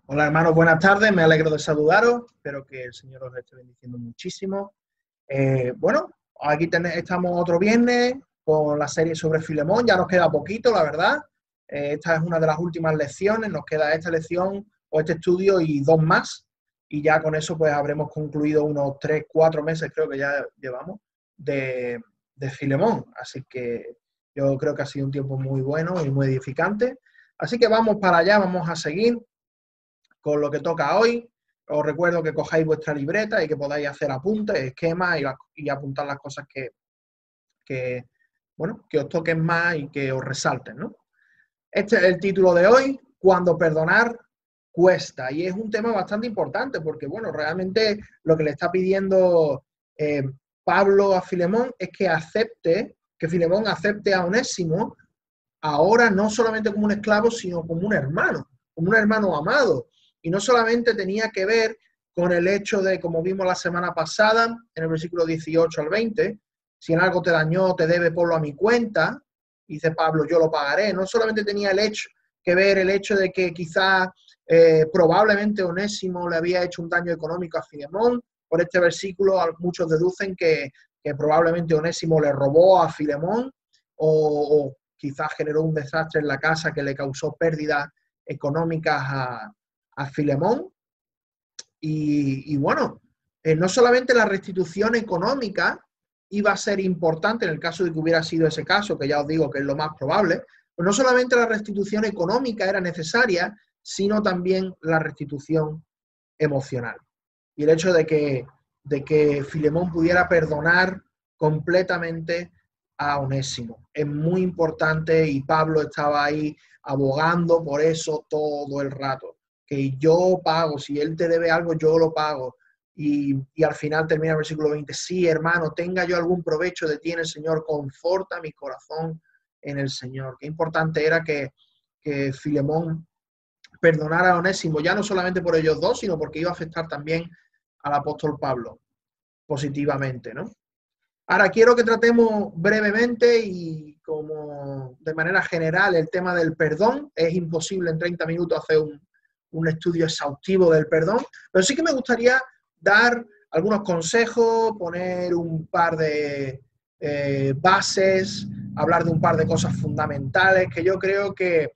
Hola hermanos, buenas tardes, me alegro de saludaros, espero que el Señor os esté bendiciendo muchísimo. Bueno, aquí estamos otro viernes con la serie sobre Filemón, ya nos queda poquito, la verdad. Esta es una de las últimas lecciones, nos queda esta lección o este estudio y dos más, y ya con eso pues habremos concluido unos 3, 4 meses, creo que ya llevamos, de Filemón, así que yo creo que ha sido un tiempo muy bueno y muy edificante. Así que vamos para allá, vamos a seguir con lo que toca hoy. Os recuerdo que cojáis vuestra libreta y que podáis hacer apuntes, esquemas y apuntar las cosas que os toquen más y que os resalten, ¿no? Este es el título de hoy, Cuando perdonar cuesta. Y es un tema bastante importante porque, bueno, realmente lo que le está pidiendo Pablo a Filemón es que Filemón acepte a Onésimo ahora no solamente como un esclavo, sino como un hermano amado. Y no solamente tenía que ver con el hecho de, como vimos la semana pasada, en el versículo 18 al 20, si en algo te dañó, te debe, ponlo a mi cuenta, dice Pablo, yo lo pagaré. No solamente tenía que ver el hecho de que quizá probablemente Onésimo le había hecho un daño económico a Filemón. Por este versículo muchos deducen que probablemente Onésimo le robó a Filemón o quizás generó un desastre en la casa que le causó pérdidas económicas a Filemón. Y bueno, no solamente la restitución económica iba a ser importante en el caso de que hubiera sido ese caso, que ya os digo que es lo más probable, pues no solamente la restitución económica era necesaria, sino también la restitución emocional. Y el hecho de que Filemón pudiera perdonar completamente a Onésimo es muy importante y Pablo estaba ahí abogando por eso todo el rato, que yo pago, si él te debe algo, yo lo pago. Y al final termina el versículo 20, sí, hermano, tenga yo algún provecho de ti en el Señor, conforta mi corazón en el Señor. Qué importante era que Filemón perdonara a Onésimo, ya no solamente por ellos dos, sino porque iba a afectar también al apóstol Pablo positivamente, ¿no? Ahora quiero que tratemos brevemente y como de manera general el tema del perdón. Es imposible en 30 minutos hacer un estudio exhaustivo del perdón, pero sí que me gustaría dar algunos consejos, poner un par de bases, hablar de un par de cosas fundamentales que yo creo que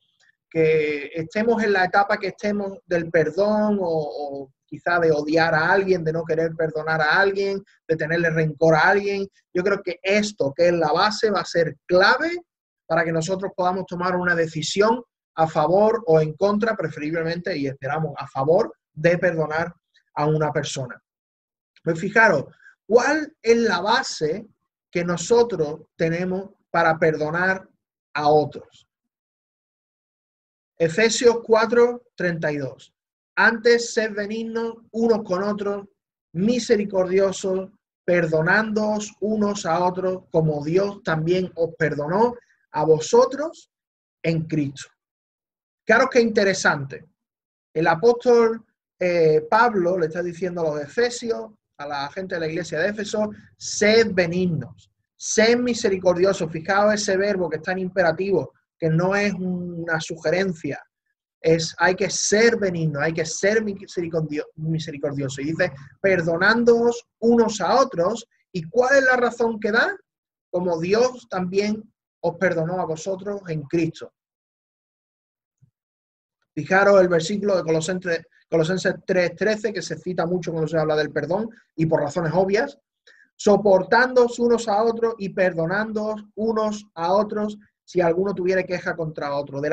estemos en la etapa que estemos del perdón o quizá de odiar a alguien, de no querer perdonar a alguien, de tenerle rencor a alguien. Yo creo que esto, que es la base, va a ser clave para que nosotros podamos tomar una decisión a favor o en contra, preferiblemente, y esperamos a favor de perdonar a una persona. Pues fijaros, ¿cuál es la base que nosotros tenemos para perdonar a otros? Efesios 4:32. Antes sed benignos unos con otros, misericordiosos, perdonándoos unos a otros, como Dios también os perdonó a vosotros en Cristo. Claro que interesante. El apóstol Pablo le está diciendo a los efesios, a la gente de la iglesia de Éfeso, sed benignos, sed misericordiosos. Fijaos ese verbo que está en imperativo, que no es una sugerencia, hay que ser benigno, hay que ser misericordioso. Y dice, perdonándoos unos a otros. ¿Y cuál es la razón que da? Como Dios también os perdonó a vosotros en Cristo. Fijaros el versículo de Colosenses 3:13, que se cita mucho cuando se habla del perdón, y por razones obvias. Soportándoos unos a otros y perdonándoos unos a otros si alguno tuviera queja contra otro. De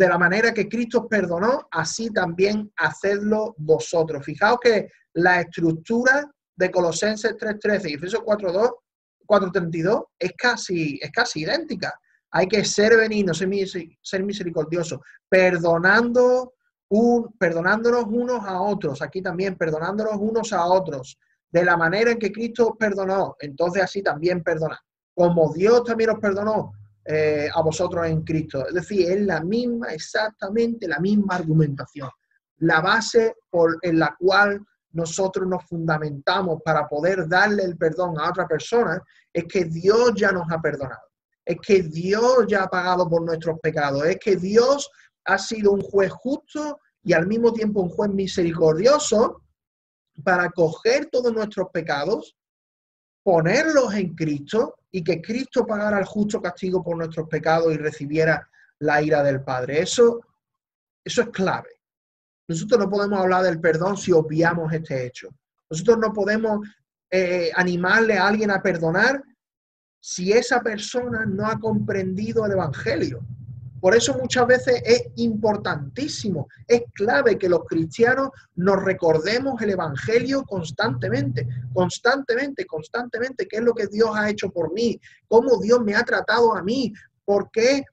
la manera que Cristo os perdonó, así también hacedlo vosotros. Fijaos que la estructura de Colosenses 3:13 y Efesios 4:32 es casi idéntica. Hay que ser benigno, ser misericordioso, perdonándonos unos a otros. Aquí también, perdonándonos unos a otros. De la manera en que Cristo os perdonó, entonces así también perdonad. Como Dios también os perdonó a vosotros en Cristo. Es decir, es exactamente la misma argumentación. La base en la cual nosotros nos fundamentamos para poder darle el perdón a otra persona es que Dios ya nos ha perdonado. Es que Dios ya ha pagado por nuestros pecados. Es que Dios ha sido un juez justo y al mismo tiempo un juez misericordioso para coger todos nuestros pecados, ponerlos en Cristo y que Cristo pagara el justo castigo por nuestros pecados y recibiera la ira del Padre. Eso es clave. Nosotros no podemos hablar del perdón si obviamos este hecho. Nosotros no podemos animarle a alguien a perdonar si esa persona no ha comprendido el Evangelio. Por eso muchas veces es importantísimo, es clave que los cristianos nos recordemos el Evangelio constantemente, qué es lo que Dios ha hecho por mí, cómo Dios me ha tratado a mí, por qué,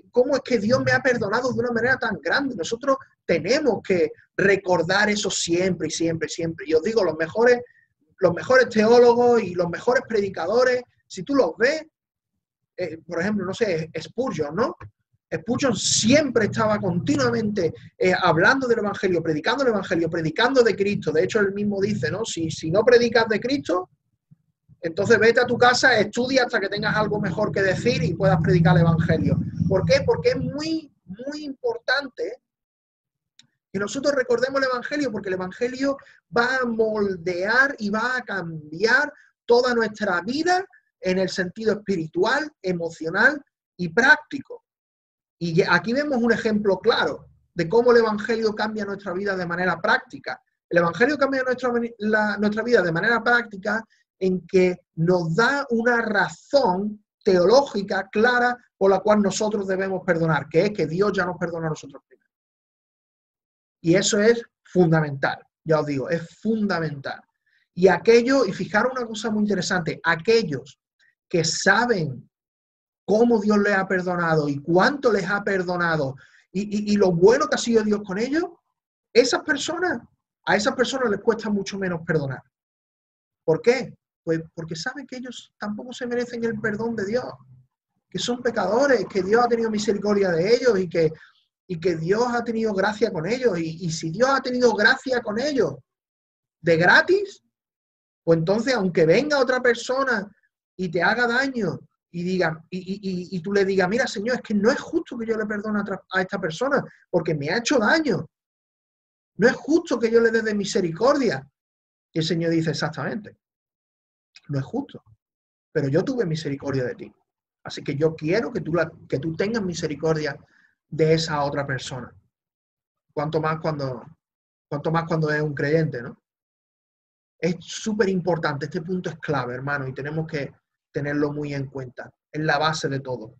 cómo es que Dios me ha perdonado de una manera tan grande. Nosotros tenemos que recordar eso siempre y siempre, siempre. Y os digo, los mejores teólogos y los mejores predicadores, si tú los ves, por ejemplo, no sé, Spurgeon, ¿no? Spurgeon siempre estaba continuamente hablando del Evangelio, predicando de Cristo. De hecho, él mismo dice, ¿no? Si no predicas de Cristo, entonces vete a tu casa, estudia hasta que tengas algo mejor que decir y puedas predicar el Evangelio. ¿Por qué? Porque es muy, muy importante que nosotros recordemos el Evangelio, porque el Evangelio va a moldear y va a cambiar toda nuestra vida en el sentido espiritual, emocional y práctico. Y aquí vemos un ejemplo claro de cómo el Evangelio cambia nuestra vida de manera práctica. El Evangelio cambia nuestra vida de manera práctica en que nos da una razón teológica clara por la cual nosotros debemos perdonar, que es que Dios ya nos perdona a nosotros primero. Y eso es fundamental, ya os digo, es fundamental. Y fijaros una cosa muy interesante, aquellos que saben cómo Dios les ha perdonado y cuánto les ha perdonado y lo bueno que ha sido Dios con ellos, a esas personas les cuesta mucho menos perdonar. ¿Por qué? Pues porque saben que ellos tampoco se merecen el perdón de Dios, que son pecadores, que Dios ha tenido misericordia de ellos y que Dios ha tenido gracia con ellos. Y si Dios ha tenido gracia con ellos de gratis, pues entonces aunque venga otra persona y te haga daño y tú le digas, mira Señor, es que no es justo que yo le perdone a esta persona porque me ha hecho daño. No es justo que yo le dé de misericordia. Y el Señor dice, exactamente, no es justo, pero yo tuve misericordia de ti. Así que yo quiero que tú tengas misericordia de esa otra persona. Cuanto más cuando es un creyente, ¿no? Es súper importante, este punto es clave, hermano, y tenemos que tenerlo muy en cuenta. Es la base de todo.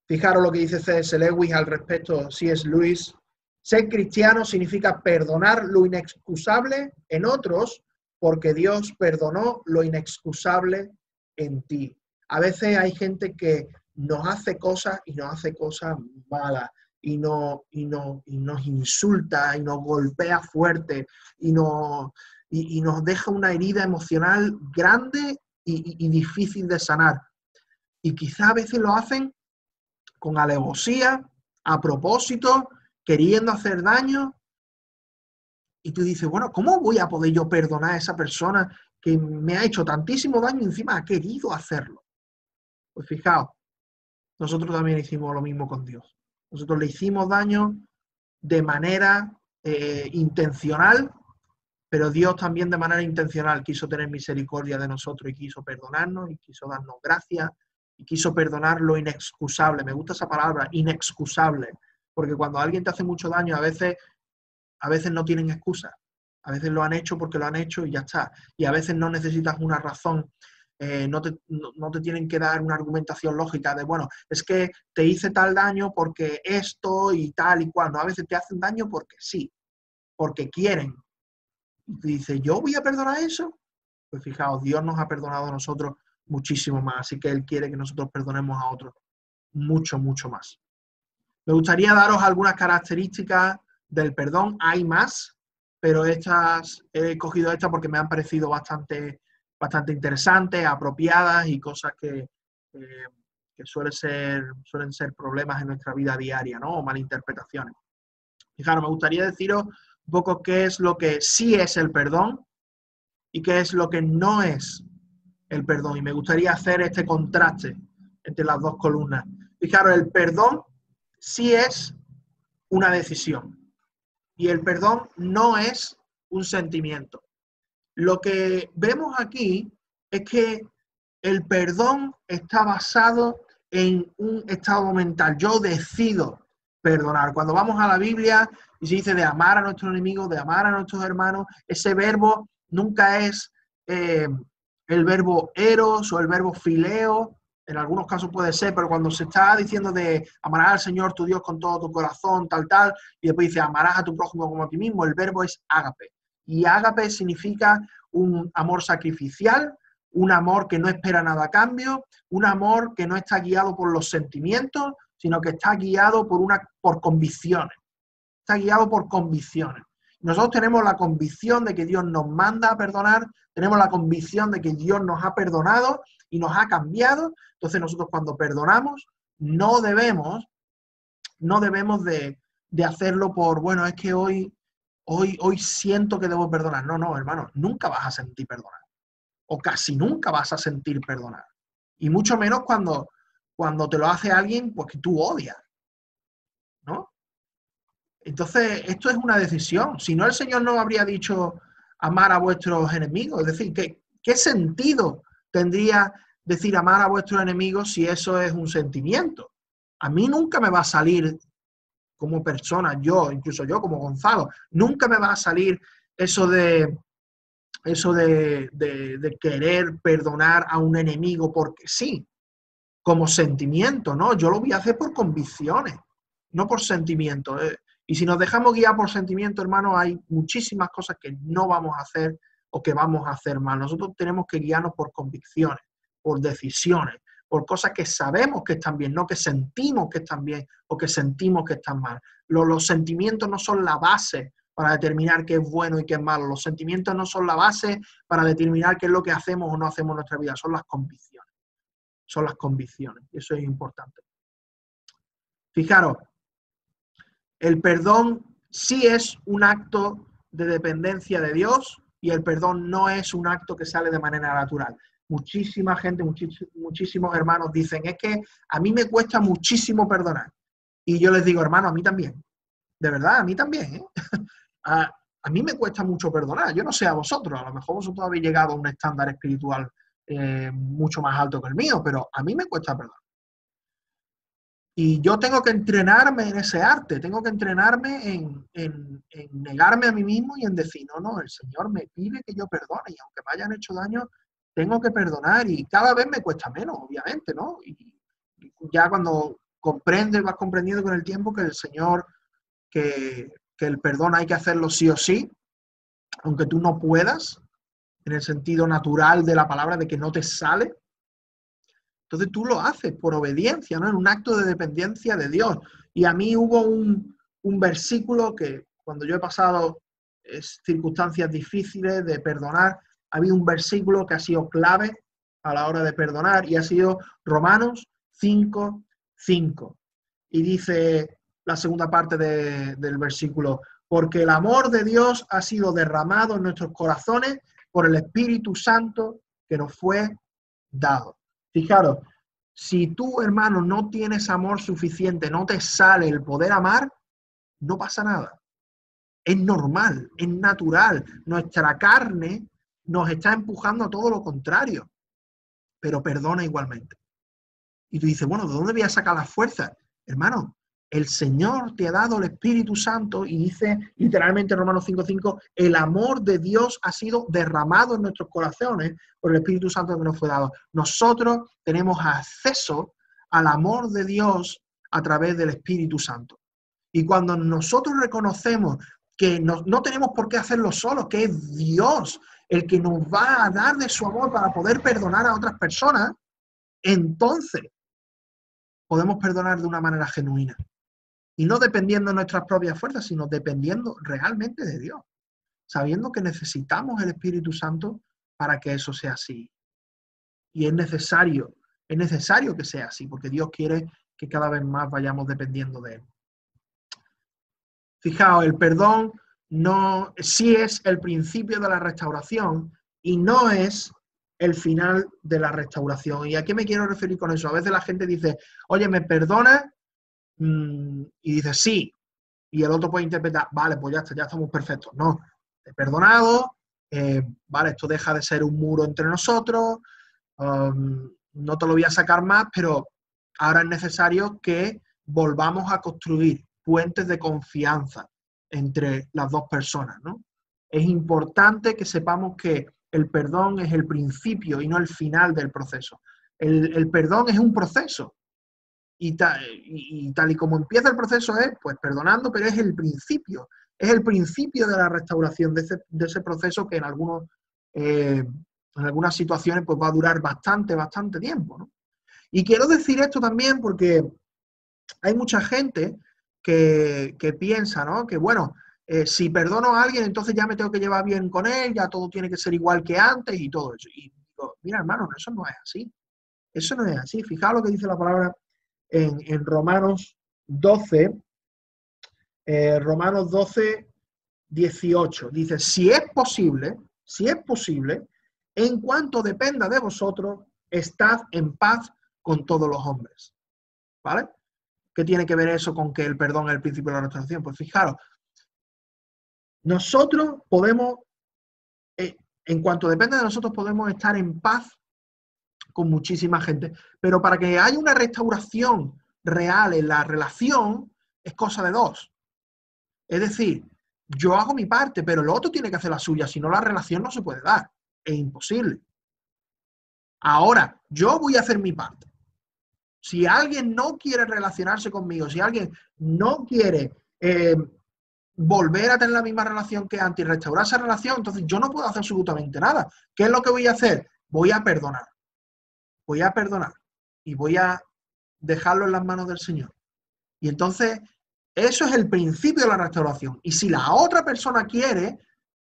Fijaros lo que dice C.S. Lewis al respecto, C.S. Lewis. Ser cristiano significa perdonar lo inexcusable en otros porque Dios perdonó lo inexcusable en ti. A veces hay gente que nos hace cosas malas y nos insulta y nos golpea fuerte y nos deja una herida emocional grande y difícil de sanar. Y quizá a veces lo hacen con alevosía, a propósito, queriendo hacer daño. Y tú dices, bueno, ¿cómo voy a poder yo perdonar a esa persona que me ha hecho tantísimo daño y encima ha querido hacerlo? Pues fijaos, nosotros también hicimos lo mismo con Dios. Nosotros le hicimos daño de manera intencional, pero Dios también de manera intencional quiso tener misericordia de nosotros y quiso perdonarnos y quiso darnos gracia y quiso perdonar lo inexcusable. Me gusta esa palabra, inexcusable, porque cuando alguien te hace mucho daño, a veces no tienen excusa. A veces lo han hecho porque lo han hecho y ya está. Y a veces no necesitas una razón, no te tienen que dar una argumentación lógica de, bueno, es que te hice tal daño porque esto y tal y cual. No, a veces te hacen daño porque sí, porque quieren. Y tú dices, ¿yo voy a perdonar eso? Pues fijaos, Dios nos ha perdonado a nosotros muchísimo más, así que Él quiere que nosotros perdonemos a otros mucho, mucho más. Me gustaría daros algunas características del perdón. Hay más, pero he cogido estas porque me han parecido bastante interesantes, apropiadas y cosas que suelen ser problemas en nuestra vida diaria, ¿no? O malinterpretaciones. Fijaros, me gustaría deciros un poco qué es lo que sí es el perdón y qué es lo que no es el perdón. Y me gustaría hacer este contraste entre las dos columnas. Fijaros, el perdón sí es una decisión. y el perdón no es un sentimiento. Lo que vemos aquí es que el perdón está basado en un estado mental. Yo decido perdonar. Cuando vamos a la Biblia y se dice de amar a nuestros enemigos, de amar a nuestros hermanos, ese verbo nunca es el verbo eros o el verbo fileo. En algunos casos puede ser, pero cuando se está diciendo de amarás al Señor tu Dios con todo tu corazón, tal, y después dice amarás a tu prójimo como a ti mismo, el verbo es ágape. Y ágape significa un amor sacrificial, un amor que no espera nada a cambio, un amor que no está guiado por los sentimientos, sino que está guiado por convicciones. Está guiado por convicciones. Nosotros tenemos la convicción de que Dios nos manda a perdonar, tenemos la convicción de que Dios nos ha perdonado y nos ha cambiado. Entonces nosotros cuando perdonamos no debemos de hacerlo por, bueno, es que hoy siento que debo perdonar. No, hermano, nunca vas a sentir perdonar. O casi nunca vas a sentir perdonar. Y mucho menos cuando te lo hace alguien pues, que tú odias, ¿no? Entonces, esto es una decisión. Si no, el Señor no habría dicho amar a vuestros enemigos. Es decir, ¿qué sentido tendría decir amar a vuestros enemigos si eso es un sentimiento? A mí nunca me va a salir como persona, incluso yo como Gonzalo, nunca me va a salir eso de querer perdonar a un enemigo porque sí, como sentimiento, ¿no? Yo lo voy a hacer por convicciones, no por sentimiento. Y si nos dejamos guiar por sentimiento, hermano, hay muchísimas cosas que no vamos a hacer o que vamos a hacer mal. Nosotros tenemos que guiarnos por convicciones, por decisiones, por cosas que sabemos que están bien, no que sentimos que están bien o que sentimos que están mal. Los sentimientos no son la base para determinar qué es bueno y qué es malo. Los sentimientos no son la base para determinar qué es lo que hacemos o no hacemos en nuestra vida. Son las convicciones. Son las convicciones. Eso es importante. Fijaros, el perdón sí es un acto de dependencia de Dios y el perdón no es un acto que sale de manera natural. Muchísima gente, muchísimos hermanos dicen, es que a mí me cuesta muchísimo perdonar. Y yo les digo, hermano, a mí también. De verdad, a mí también, ¿eh? A mí me cuesta mucho perdonar. Yo no sé a vosotros, a lo mejor vosotros habéis llegado a un estándar espiritual mucho más alto que el mío, pero a mí me cuesta perdonar. Y yo tengo que entrenarme en ese arte, tengo que entrenarme en negarme a mí mismo y en decir, no, el Señor me pide que yo perdone y aunque me hayan hecho daño, tengo que perdonar y cada vez me cuesta menos, obviamente, ¿no? Y ya cuando vas comprendiendo con el tiempo que el Señor, que el perdón hay que hacerlo sí o sí, aunque tú no puedas, en el sentido natural de la palabra, de que no te sale. Entonces tú lo haces por obediencia, ¿no? En un acto de dependencia de Dios. Y a mí hubo un versículo que cuando yo he pasado circunstancias difíciles de perdonar, había un versículo que ha sido clave a la hora de perdonar y ha sido Romanos 5:5. Y dice la segunda parte del versículo, porque el amor de Dios ha sido derramado en nuestros corazones por el Espíritu Santo que nos fue dado. Fijaros, si tú, hermano, no tienes amor suficiente, no te sale el poder amar, no pasa nada. Es normal, es natural. Nuestra carne nos está empujando a todo lo contrario, pero perdona igualmente. Y tú dices, bueno, ¿de dónde voy a sacar las fuerzas? Hermano, el Señor te ha dado el Espíritu Santo y dice literalmente en Romanos 5:5, el amor de Dios ha sido derramado en nuestros corazones por el Espíritu Santo que nos fue dado. Nosotros tenemos acceso al amor de Dios a través del Espíritu Santo. Y cuando nosotros reconocemos que no tenemos por qué hacerlo solos, que es Dios el que nos va a dar de su amor para poder perdonar a otras personas, entonces podemos perdonar de una manera genuina. Y no dependiendo de nuestras propias fuerzas, sino dependiendo realmente de Dios. Sabiendo que necesitamos el Espíritu Santo para que eso sea así. Y es necesario que sea así, porque Dios quiere que cada vez más vayamos dependiendo de Él. Fijaos, el perdón sí es el principio de la restauración y no es el final de la restauración. ¿Y a qué me quiero referir con eso? A veces la gente dice, oye, ¿me perdonas? Y dice, sí. Y el otro puede interpretar, vale, pues ya está, ya estamos perfectos. No, he perdonado, vale, esto deja de ser un muro entre nosotros, no te lo voy a sacar más, pero ahora es necesario que volvamos a construir puentes de confianza entre las dos personas, ¿no? Es importante que sepamos que el perdón es el principio y no el final del proceso. El perdón es un proceso y tal y como empieza el proceso es pues perdonando, pero es el principio de la restauración de ese proceso que en algunas situaciones pues va a durar bastante tiempo, ¿no? Y quiero decir esto también porque hay mucha gente que piensa, ¿no? Que bueno, si perdono a alguien, entonces ya me tengo que llevar bien con él, ya todo tiene que ser igual que antes y todo eso. Y digo, mira, hermano, eso no es así. Eso no es así. Fijaos lo que dice la palabra en Romanos 12, Romanos 12, 18. Dice, si es posible, en cuanto dependa de vosotros, estad en paz con todos los hombres. ¿Vale? ¿Qué tiene que ver eso con que el perdón es el principio de la restauración? Pues fijaros, nosotros podemos, en cuanto dependa de nosotros, podemos estar en paz con muchísima gente. Pero para que haya una restauración real en la relación, es cosa de dos. Es decir, yo hago mi parte, pero el otro tiene que hacer la suya, si no la relación no se puede dar. Es imposible. Ahora, yo voy a hacer mi parte. Si alguien no quiere relacionarse conmigo, si alguien no quiere volver a tener la misma relación que antes y restaurar esa relación, entonces yo no puedo hacer absolutamente nada. ¿Qué es lo que voy a hacer? Voy a perdonar. Voy a perdonar y voy a dejarlo en las manos del Señor. Y entonces, eso es el principio de la restauración. Y si la otra persona quiere,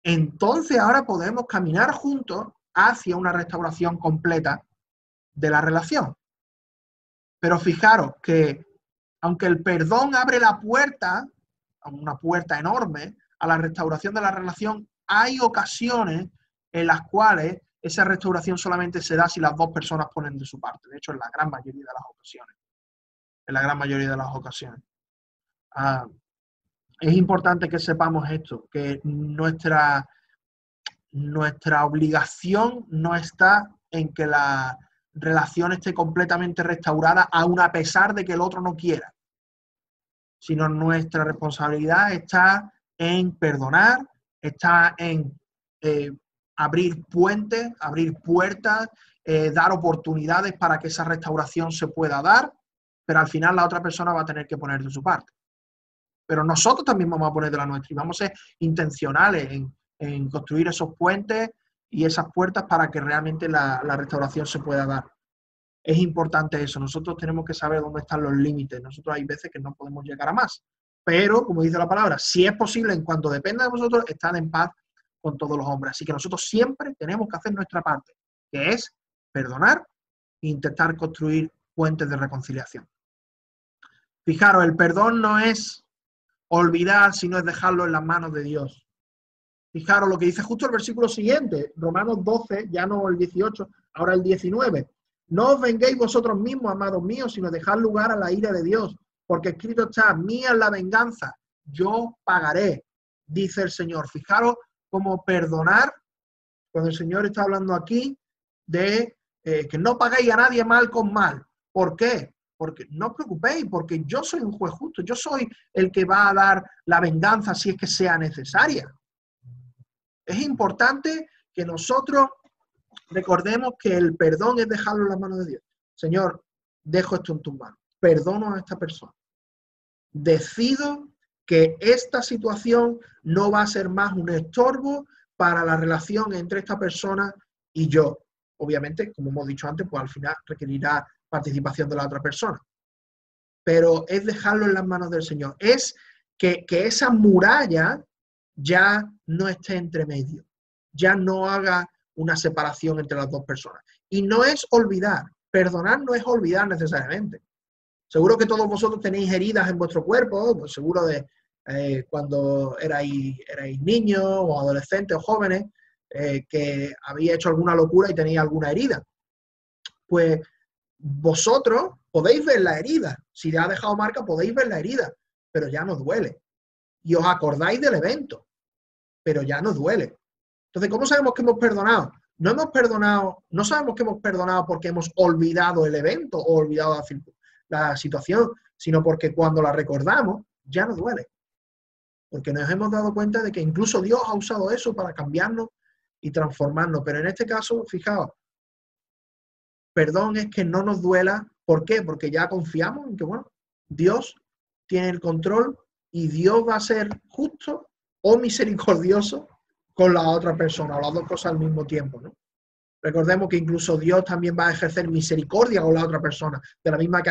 entonces ahora podemos caminar juntos hacia una restauración completa de la relación. Pero fijaros que, aunque el perdón abre la puerta, una puerta enorme, a la restauración de la relación, hay ocasiones en las cuales esa restauración solamente se da si las dos personas ponen de su parte. De hecho, en la gran mayoría de las ocasiones. En la gran mayoría de las ocasiones. Es importante que sepamos esto, que nuestra obligación no está en que la relación esté completamente restaurada, aun a pesar de que el otro no quiera, sino nuestra responsabilidad está en perdonar, está en abrir puentes, abrir puertas, dar oportunidades para que esa restauración se pueda dar, pero al final la otra persona va a tener que poner de su parte. Pero nosotros también vamos a poner de la nuestra y vamos a ser intencionales en construir esos puentes y esas puertas para que realmente la restauración se pueda dar. Es importante eso. Nosotros tenemos que saber dónde están los límites. Nosotros hay veces que no podemos llegar a más. Pero, como dice la palabra, si es posible, en cuanto dependa de vosotros, estad en paz con todos los hombres. Así que nosotros siempre tenemos que hacer nuestra parte, que es perdonar e intentar construir puentes de reconciliación. Fijaros, el perdón no es olvidar, sino es dejarlo en las manos de Dios. Fijaros lo que dice justo el versículo siguiente, Romanos 12, ya no el 18, ahora el 19. No os venguéis vosotros mismos, amados míos, sino dejad lugar a la ira de Dios, porque escrito está, mía es la venganza, yo pagaré, dice el Señor. Fijaros cómo perdonar, cuando el Señor está hablando aquí de que no paguéis a nadie mal con mal. ¿Por qué? Porque no os preocupéis, porque yo soy un juez justo, yo soy el que va a dar la venganza si es que sea necesaria. Es importante que nosotros recordemos que el perdón es dejarlo en las manos de Dios. Señor, dejo esto en tus manos. Perdono a esta persona. Decido que esta situación no va a ser más un estorbo para la relación entre esta persona y yo. Obviamente, como hemos dicho antes, pues al final requerirá participación de la otra persona. Pero es dejarlo en las manos del Señor. Es que esa muralla ya no esté entre medio. Ya no haga una separación entre las dos personas. Y no es olvidar. Perdonar no es olvidar necesariamente. Seguro que todos vosotros tenéis heridas en vuestro cuerpo, pues seguro de cuando erais niños o adolescentes o jóvenes, que habéis hecho alguna locura y tenéis alguna herida. Pues vosotros podéis ver la herida. Si le ha dejado marca, podéis ver la herida, pero ya no duele. y os acordáis del evento, pero ya no duele. Entonces, ¿cómo sabemos que hemos perdonado? No hemos perdonado, no sabemos que hemos perdonado porque hemos olvidado el evento o olvidado la situación, sino porque cuando la recordamos ya no duele. Porque nos hemos dado cuenta de que incluso Dios ha usado eso para cambiarnos y transformarnos. Pero en este caso, fijaos, perdón es que no nos duela. ¿Por qué? Porque ya confiamos en que, bueno, Dios tiene el control y Dios va a ser justo o misericordioso con la otra persona, o las dos cosas al mismo tiempo, ¿no? Recordemos que incluso Dios también va a ejercer misericordia con la otra persona, de la misma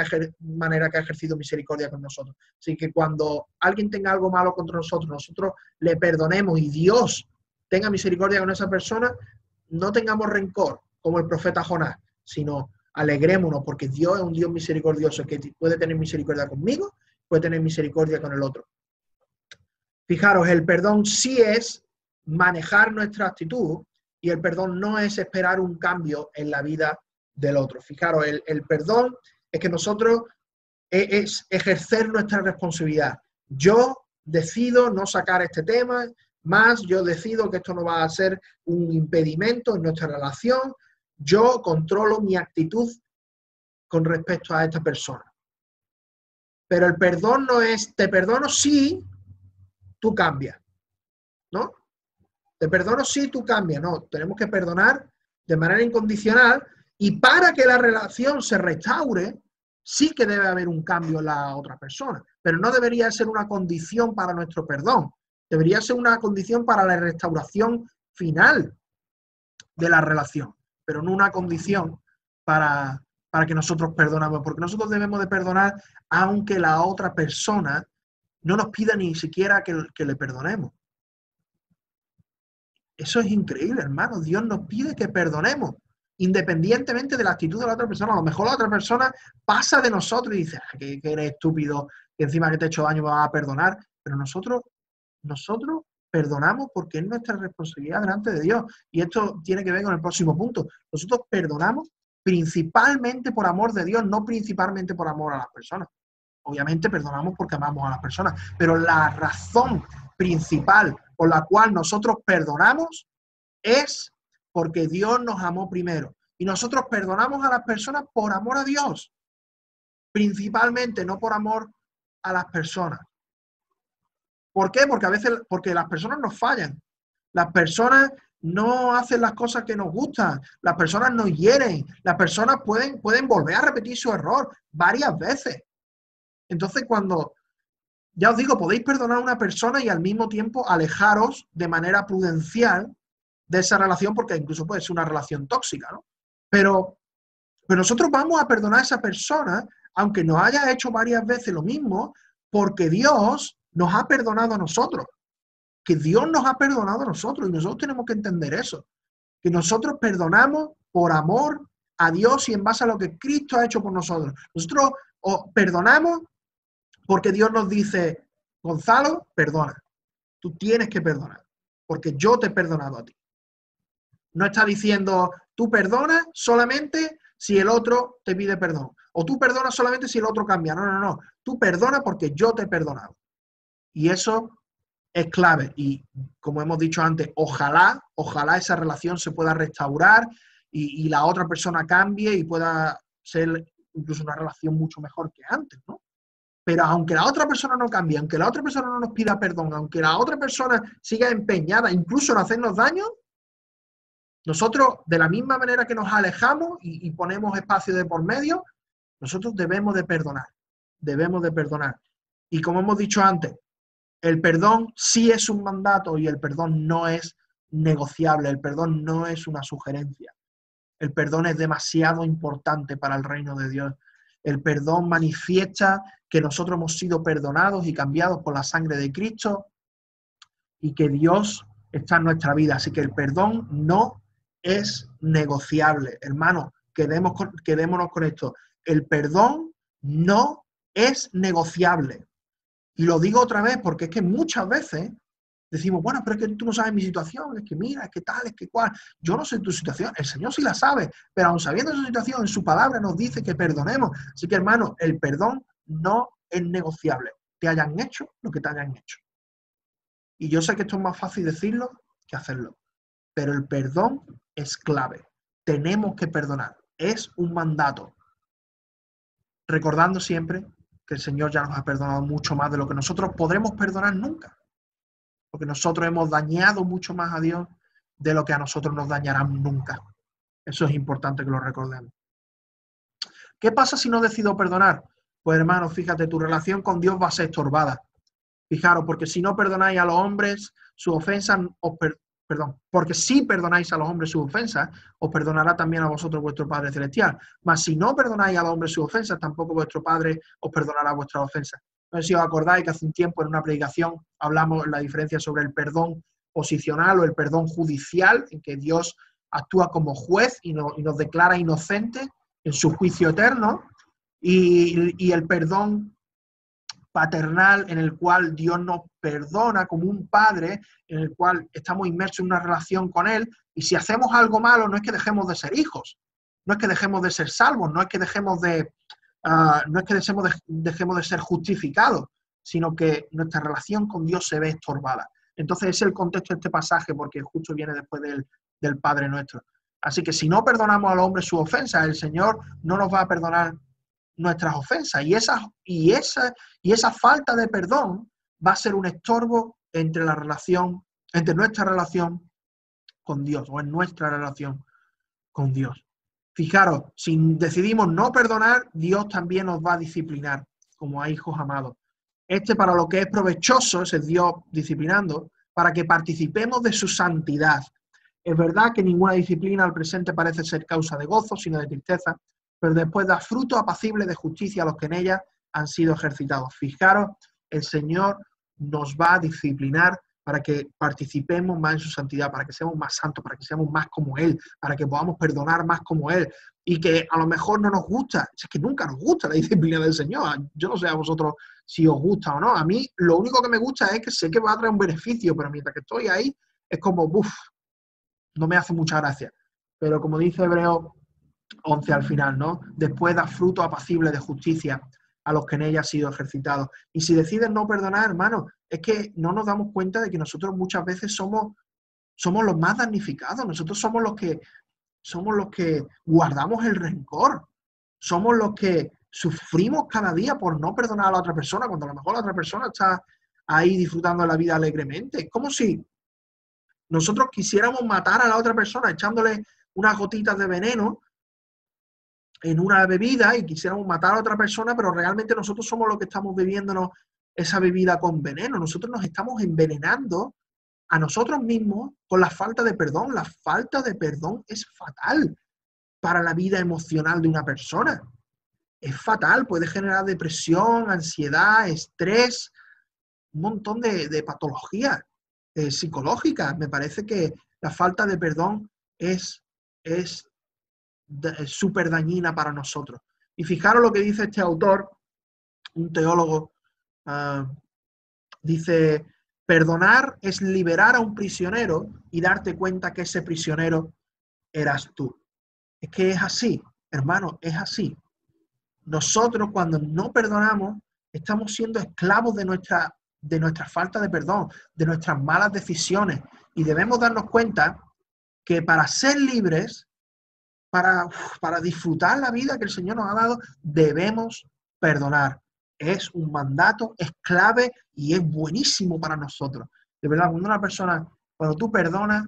manera que ha ejercido misericordia con nosotros. Así que cuando alguien tenga algo malo contra nosotros, nosotros le perdonemos y Dios tenga misericordia con esa persona, no tengamos rencor, como el profeta Jonás, sino alegrémonos, porque Dios es un Dios misericordioso que puede tener misericordia conmigo, puede tener misericordia con el otro. Fijaros, el perdón sí es manejar nuestra actitud y el perdón no es esperar un cambio en la vida del otro. Fijaros, el perdón es que nosotros es ejercer nuestra responsabilidad. Yo decido no sacar este tema, más yo decido que esto no va a ser un impedimento en nuestra relación. Yo controlo mi actitud con respecto a esta persona. Pero el perdón no es, te perdono si tú cambias, ¿no? Te perdono si tú cambias, no. Tenemos que perdonar de manera incondicional y para que la relación se restaure, sí que debe haber un cambio en la otra persona, pero no debería ser una condición para nuestro perdón. Debería ser una condición para la restauración final de la relación, pero no una condición para que nosotros perdonamos, porque nosotros debemos de perdonar aunque la otra persona no nos pida ni siquiera que le perdonemos. Eso es increíble, hermano. Dios nos pide que perdonemos, independientemente de la actitud de la otra persona. A lo mejor la otra persona pasa de nosotros y dice, que eres estúpido, que encima que te he hecho daño me vas a perdonar. Pero nosotros perdonamos porque es nuestra responsabilidad delante de Dios. Y esto tiene que ver con el próximo punto. Nosotros perdonamos principalmente por amor de Dios, no principalmente por amor a las personas. Obviamente perdonamos porque amamos a las personas, pero la razón principal por la cual nosotros perdonamos es porque Dios nos amó primero. Y nosotros perdonamos a las personas por amor a Dios, principalmente, no por amor a las personas. ¿Por qué? Porque a veces, porque las personas nos fallan. Las personas no hacen las cosas que nos gustan. Las personas nos hieren. Las personas pueden volver a repetir su error varias veces. Entonces, cuando, ya os digo, podéis perdonar a una persona y al mismo tiempo alejaros de manera prudencial de esa relación, porque incluso puede ser una relación tóxica, ¿no? Pero nosotros vamos a perdonar a esa persona, aunque nos haya hecho varias veces lo mismo, porque Dios nos ha perdonado a nosotros. Que Dios nos ha perdonado a nosotros y nosotros tenemos que entender eso. Que nosotros perdonamos por amor a Dios y en base a lo que Cristo ha hecho por nosotros. Nosotros perdonamos porque Dios nos dice, Gonzalo, perdona. Tú tienes que perdonar, porque yo te he perdonado a ti. No está diciendo, tú perdonas solamente si el otro te pide perdón. O tú perdonas solamente si el otro cambia. No, no, no. Tú perdonas porque yo te he perdonado. Y eso es clave. Y como hemos dicho antes, ojalá esa relación se pueda restaurar y la otra persona cambie y pueda ser incluso una relación mucho mejor que antes, ¿no? Pero aunque la otra persona no cambie, aunque la otra persona no nos pida perdón, aunque la otra persona siga empeñada incluso en hacernos daño, nosotros, de la misma manera que nos alejamos y ponemos espacio de por medio, nosotros debemos de perdonar. Debemos de perdonar. Y como hemos dicho antes, el perdón sí es un mandato y el perdón no es negociable. El perdón no es una sugerencia. El perdón es demasiado importante para el reino de Dios. El perdón manifiesta que nosotros hemos sido perdonados y cambiados por la sangre de Cristo y que Dios está en nuestra vida. Así que el perdón no es negociable. Hermano, quedémonos con esto. El perdón no es negociable. Y lo digo otra vez porque es que muchas veces decimos, bueno, pero es que tú no sabes mi situación, es que mira, es que tal, es que cual. Yo no sé tu situación, el Señor sí la sabe, pero aun sabiendo su situación, en su palabra nos dice que perdonemos. Así que, hermano, el perdón no es negociable. Te hayan hecho lo que te hayan hecho. Y yo sé que esto es más fácil decirlo que hacerlo, pero el perdón es clave. Tenemos que perdonar. Es un mandato. Recordando siempre que el Señor ya nos ha perdonado mucho más de lo que nosotros podremos perdonar nunca. Porque nosotros hemos dañado mucho más a Dios de lo que a nosotros nos dañarán nunca. Eso es importante que lo recordemos. ¿Qué pasa si no decido perdonar? Pues hermano, fíjate, tu relación con Dios va a ser estorbada. Fijaros, porque si no perdonáis a los hombres sus ofensas, porque si perdonáis a los hombres sus ofensas, os perdonará también a vosotros vuestro Padre Celestial. Mas si no perdonáis a los hombres sus ofensas, tampoco vuestro Padre os perdonará vuestras ofensas. No sé si os acordáis que hace un tiempo en una predicación hablamos la diferencia sobre el perdón posicional o el perdón judicial, en que Dios actúa como juez y nos declara inocentes en su juicio eterno, y el perdón paternal en el cual Dios nos perdona como un padre, en el cual estamos inmersos en una relación con Él, y si hacemos algo malo no es que dejemos de ser hijos, no es que dejemos de ser salvos, no es que dejemos de ser justificados, sino que nuestra relación con Dios se ve estorbada. Entonces ese es el contexto de este pasaje, porque justo viene después del Padre Nuestro. Así que si no perdonamos al hombre sus ofensas, el Señor no nos va a perdonar nuestras ofensas, y esa falta de perdón va a ser un estorbo entre nuestra relación con Dios, o en nuestra relación con Dios. Fijaros, si decidimos no perdonar, Dios también nos va a disciplinar como a hijos amados. Para lo que es provechoso, ese Dios disciplinando, para que participemos de su santidad. Es verdad que ninguna disciplina al presente parece ser causa de gozo, sino de tristeza, pero después da fruto apacible de justicia a los que en ella han sido ejercitados. Fijaros, el Señor nos va a disciplinar para que participemos más en su santidad, para que seamos más santos, para que seamos más como Él, para que podamos perdonar más como Él, y que a lo mejor no nos gusta, es que nunca nos gusta la disciplina del Señor. Yo no sé a vosotros si os gusta o no. A mí lo único que me gusta es que sé que va a traer un beneficio, pero mientras que estoy ahí es como, no me hace mucha gracia. Pero como dice Hebreos 11 al final, ¿no? Después da fruto apacible de justicia a los que en ella han sido ejercitados. Y si deciden no perdonar, hermano, es que no nos damos cuenta de que nosotros muchas veces somos los más damnificados. Nosotros somos los que guardamos el rencor. Somos los que sufrimos cada día por no perdonar a la otra persona, cuando a lo mejor la otra persona está ahí disfrutando de la vida alegremente. Es como si nosotros quisiéramos matar a la otra persona echándole unas gotitas de veneno en una bebida y quisiéramos matar a otra persona, pero realmente nosotros somos los que estamos bebiéndonos esa bebida con veneno. Nosotros nos estamos envenenando a nosotros mismos con la falta de perdón. La falta de perdón es fatal para la vida emocional de una persona. Es fatal, puede generar depresión, ansiedad, estrés, un montón de patologías psicológicas. Me parece que la falta de perdón es súper dañina para nosotros. Y fijaros lo que dice este autor, un teólogo, dice: perdonar es liberar a un prisionero y darte cuenta que ese prisionero eras tú. Es que es así, hermano, es así. Nosotros cuando no perdonamos estamos siendo esclavos de nuestra falta de perdón, de nuestras malas decisiones, y debemos darnos cuenta que para ser libres, para disfrutar la vida que el Señor nos ha dado, debemos perdonar. Es un mandato, es clave y es buenísimo para nosotros. De verdad, cuando tú perdonas,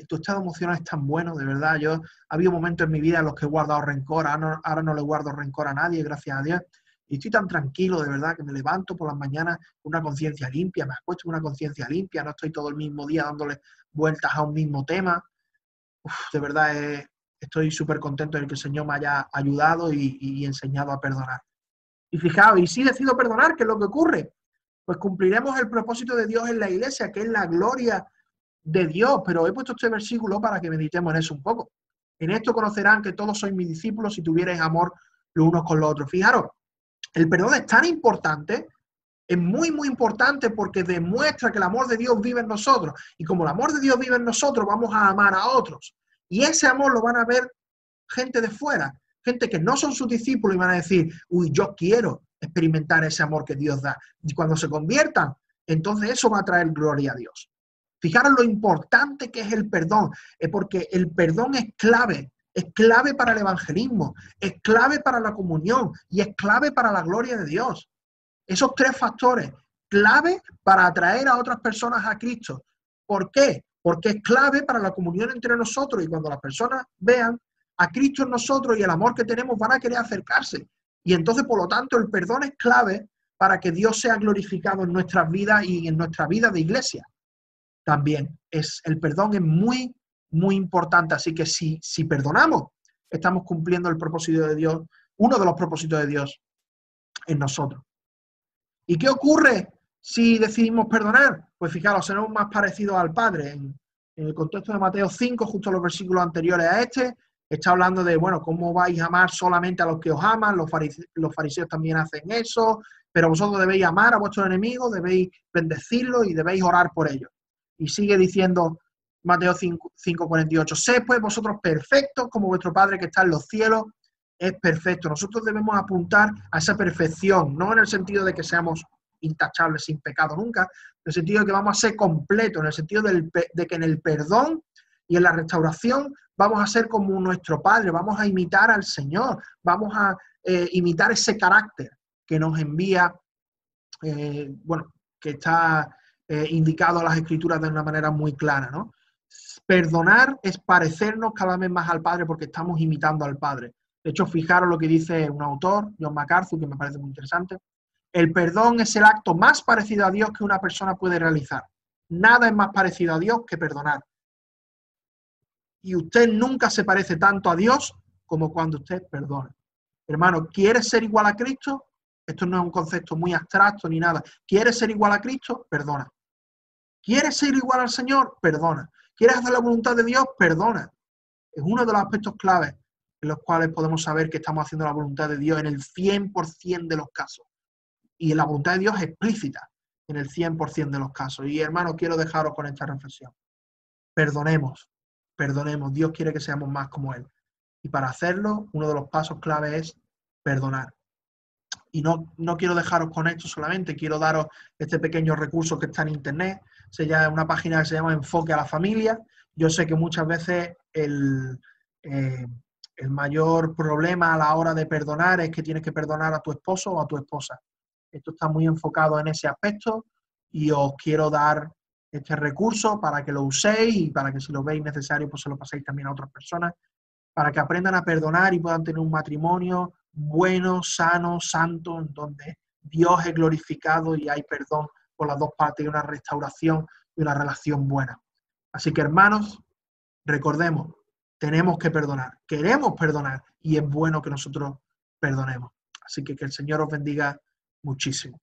tu estado emocional es tan bueno, de verdad. Ha habido momentos en mi vida en los que he guardado rencor, ahora no le guardo rencor a nadie, gracias a Dios. Y estoy tan tranquilo, de verdad, que me levanto por las mañanas con una conciencia limpia, me acuesto con una conciencia limpia, no estoy todo el mismo día dándole vueltas a un mismo tema. De verdad, estoy súper contento de que el Señor me haya ayudado y enseñado a perdonar. Y fijaos, y si decido perdonar, ¿qué es lo que ocurre? Pues cumpliremos el propósito de Dios en la iglesia, que es la gloria de Dios. Pero he puesto este versículo para que meditemos en eso un poco. En esto conocerán que todos sois mis discípulos si tuvierais amor los unos con los otros. Fijaros, el perdón es tan importante, es muy, muy importante, porque demuestra que el amor de Dios vive en nosotros. Y como el amor de Dios vive en nosotros, vamos a amar a otros. Y ese amor lo van a ver gente de fuera, gente que no son sus discípulos, y van a decir: uy, yo quiero experimentar ese amor que Dios da. Y cuando se conviertan, entonces eso va a traer gloria a Dios. Fijaros lo importante que es el perdón, porque el perdón es clave para el evangelismo, es clave para la comunión y es clave para la gloria de Dios. Esos tres factores, clave para atraer a otras personas a Cristo. ¿Por qué? Porque es clave para la comunión entre nosotros y cuando las personas vean a Cristo en nosotros y el amor que tenemos van a querer acercarse. Y entonces, por lo tanto, el perdón es clave para que Dios sea glorificado en nuestras vidas y en nuestra vida de iglesia. También el perdón es muy, muy importante. Así que si perdonamos, estamos cumpliendo el propósito de Dios, uno de los propósitos de Dios en nosotros. ¿Y qué ocurre si decidimos perdonar? Pues fijaros, seremos más parecidos al Padre. En el contexto de Mateo 5, justo en los versículos anteriores a este, está hablando de, bueno, cómo vais a amar solamente a los que os aman, los fariseos también hacen eso, pero vosotros debéis amar a vuestros enemigos, debéis bendecirlos y debéis orar por ellos. Y sigue diciendo Mateo 5:48, sed pues vosotros perfectos como vuestro Padre que está en los cielos es perfecto. Nosotros debemos apuntar a esa perfección, no en el sentido de que seamos intachables sin pecado nunca, en el sentido de que vamos a ser completos, en el sentido de que en el perdón y en la restauración vamos a ser como nuestro Padre, vamos a imitar al Señor, vamos a imitar ese carácter que nos envía, bueno, que está indicado en las Escrituras de una manera muy clara, ¿no? Perdonar es parecernos cada vez más al Padre porque estamos imitando al Padre. De hecho, fijaros lo que dice un autor, John MacArthur, que me parece muy interesante. El perdón es el acto más parecido a Dios que una persona puede realizar. Nada es más parecido a Dios que perdonar. Y usted nunca se parece tanto a Dios como cuando usted perdona. Hermano, ¿quieres ser igual a Cristo? Esto no es un concepto muy abstracto ni nada. ¿Quieres ser igual a Cristo? Perdona. ¿Quieres ser igual al Señor? Perdona. ¿Quieres hacer la voluntad de Dios? Perdona. Es uno de los aspectos claves en los cuales podemos saber que estamos haciendo la voluntad de Dios en el 100% de los casos. Y la voluntad de Dios es explícita en el 100% de los casos. Y hermano, quiero dejaros con esta reflexión. Perdonemos, perdonemos. Dios quiere que seamos más como Él. Y para hacerlo, uno de los pasos clave es perdonar. Y no quiero dejaros con esto solamente, quiero daros este pequeño recurso que está en internet. Se llama una página que se llama Enfoque a la Familia. Yo sé que muchas veces el mayor problema a la hora de perdonar es que tienes que perdonar a tu esposo o a tu esposa. Esto está muy enfocado en ese aspecto y os quiero dar este recurso para que lo uséis y para que si lo veis necesario pues se lo paséis también a otras personas, para que aprendan a perdonar y puedan tener un matrimonio bueno, sano, santo, en donde Dios es glorificado y hay perdón por las dos partes y una restauración y una relación buena. Así que hermanos, recordemos, tenemos que perdonar, queremos perdonar y es bueno que nosotros perdonemos. Así que el Señor os bendiga muchísimo.